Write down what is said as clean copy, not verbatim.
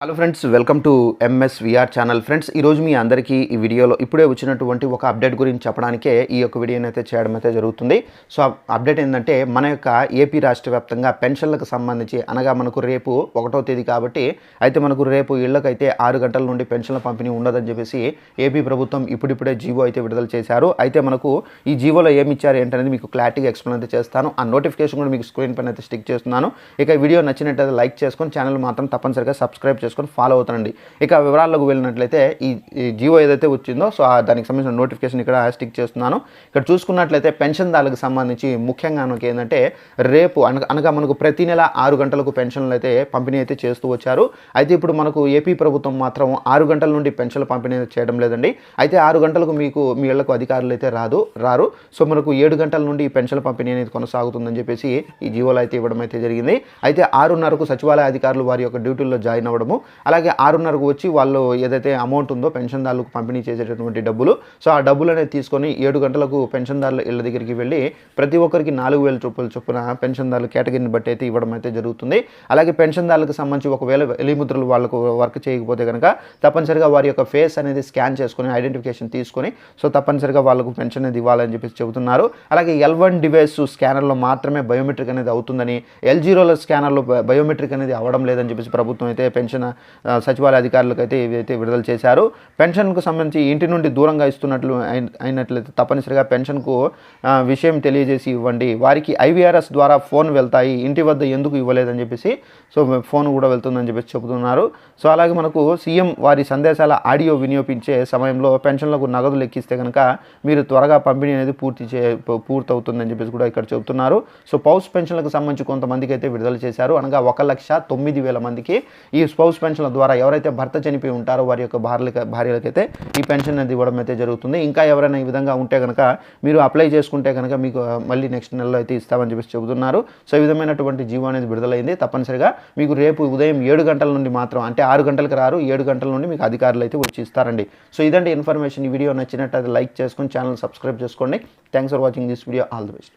Hello friends, welcome to ఎంఎస్విఆర్ channel. Friends, ఈరోజు మీ అందరికీ ఈ వీడియోలో ఇప్పుడే వచ్చినటువంటి ఒక అప్డేట్ గురించి చెప్పడానికే ఈ యొక్క వీడియోని అయితే చేయడం అయితే జరుగుతుంది. సో అప్డేట్ ఏంటంటే, మన యొక్క ఏపీ రాష్ట్ర వ్యాప్తంగా పెన్షన్లకు సంబంధించి అనగా మనకు రేపు 1వ తేదీ కాబట్టి అయితే మనకు రేపు ఇళ్లకైతే 6 గంటల నుండి పెన్షన్ల పంపిణీ ఉండదని చెప్పేసి ఏపీ ప్రభుత్వం ఇప్పుడిప్పుడే జీవో అయితే విడుదల చేశారు. అయితే మనకు ఈ జీవోలో ఏమి ఇచ్చారు ఏంటనేది మీకు క్లారిటీగా ఎక్స్ప్లెయిన్ అయితే చేస్తాను. ఆ నోటిఫికేషన్ కూడా మీకు స్క్రీన్ పైన అయితే స్టిక్ చేస్తున్నాను. ఇక ఈ వీడియో నచ్చినట్లయితే లైక్ చేసుకొని ఛానల్ మాత్రం తప్పనిసరిగా సబ్స్క్రైబ్ చేసుకొని ఫాలో అవుతానండి. ఇక వివరాల్లోకి వెళ్ళినట్లయితే ఈ జియో ఏదైతే వచ్చిందో సో దానికి సంబంధించిన నోటిఫికేషన్ ఇక్కడ స్టిక్ చేస్తున్నాను. ఇక్కడ చూసుకున్నట్లయితే పెన్షన్దారులకు సంబంధించి ముఖ్యంగా మనకి ఏంటంటే రేపు అనగా మనకు ప్రతి నెల 6 గంటలకు పెన్షన్లు అయితే పంపిణీ అయితే చేస్తూ వచ్చారు. అయితే ఇప్పుడు మనకు ఏపీ ప్రభుత్వం మాత్రం 6 గంటల నుండి పెన్షన్లు పంపిణీ చేయడం లేదండి. అయితే 6 గంటలకు మీ ఇళ్లకు అధికారులు అయితే రారు. సో మనకు 7 గంటల నుండి పెన్షన్ల పంపిణీ అనేది కొనసాగుతుందని చెప్పేసి ఈ జీవోలో అయితే ఇవ్వడం అయితే జరిగింది. అయితే 6:30కు సచివాలయ అధికారులు వారి యొక్క డ్యూటీల్లో జాయిన్ అవ్వడము, అలాగే 6:30కు వచ్చి వాళ్ళు ఏదైతే అమౌంట్ ఉందో పెన్షన్దారులకు పంపిణీ చేసేటటువంటి డబ్బులు, సో ఆ డబ్బులు అనేది తీసుకొని 7 గంటలకు పెన్షన్దారుల ఇళ్ల దగ్గరికి వెళ్ళి ప్రతి ఒక్కరికి 4,000 రూపాయల చొప్పున పెన్షన్దారుల కేటగిరీని బట్టి అయితే ఇవ్వడం అయితే జరుగుతుంది. అలాగే పెన్షన్దారులకు సంబంధించి ఒకవేళ ఎలిముద్రలు వాళ్ళకు వర్క్ చేయకపోతే కనుక తప్పనిసరిగా వారి యొక్క ఫేస్ అనేది స్కాన్ చేసుకొని ఐడెంటిఫికేషన్ తీసుకొని సో తప్పనిసరిగా వాళ్ళకు పెన్షన్ అనేది ఇవ్వాలని చెప్పేసి చెబుతున్నారు. అలాగే L1 డివైస్ స్కానర్లో మాత్రమే బయోమెట్రిక్ అనేది అవుతుందని, L0 స్కానర్లో బయోమెట్రిక్ అనేది అవ్వడం లేదని చెప్పేసి ప్రభుత్వం అయితే పెన్షన్ సచివాలయ అధికారులకు అయితే ఇవైతే విడుదల చేశారు. పెన్షన్కు సంబంధించి ఇంటి నుండి దూరంగా ఇస్తున్నట్లు అయినట్లయితే తప్పనిసరిగా పెన్షన్కు విషయం తెలియజేసి ఇవ్వండి. వారికి IVRS ద్వారా ఫోన్ వెళ్తాయి, ఇంటి వద్ద ఎందుకు ఇవ్వలేదని చెప్పేసి సో ఫోన్ కూడా వెళ్తుందని చెప్పేసి చెబుతున్నారు. సో అలాగే మనకు సీఎం వారి సందేశాల ఆడియో వినియోగించే సమయంలో పెన్షన్లకు నగదు లెక్కిస్తే కనుక మీరు త్వరగా పంపిణీ అనేది పూర్తవుతుందని చెప్పేసి కూడా ఇక్కడ చెబుతున్నారు. సో స్పౌస్ పెన్షన్లకు సంబంధించి కొంతమందికి అయితే విడుదల చేశారు. అనగా 1,09,000 మందికి ఈ స్పౌస్ పెన్షన్ల ద్వారా ఎవరైతే భర్త చనిపోయి ఉంటారో వారి యొక్క భార్యలకైతే ఈ పెన్షన్ అనేది ఇవ్వడం అయితే జరుగుతుంది. ఇంకా ఎవరైనా ఈ విధంగా ఉంటే కనుక మీరు అప్లై చేసుకుంటే కనుక మీకు మళ్ళీ నెక్స్ట్ నెలలో అయితే ఇస్తామని చెప్పేసి చెబుతున్నారు. సో ఈ విధమైనటువంటి జీవో అనేది విడుదలైంది. తప్పనిసరిగా మీకు రేపు ఉదయం 7 గంటల నుండి మాత్రం, అంటే 6 గంటలకు రారు, 7 గంటల నుండి మీకు అధికారులు అయితే వచ్చి ఇస్తారండి. సో ఇదండి ఇన్ఫర్మేషన్. ఈ వీడియో నచ్చినట్లయితే లైక్ చేసుకొని ఛానల్ సబ్స్క్రైబ్ చేసుకోండి. Thanks for watching this video. All the best.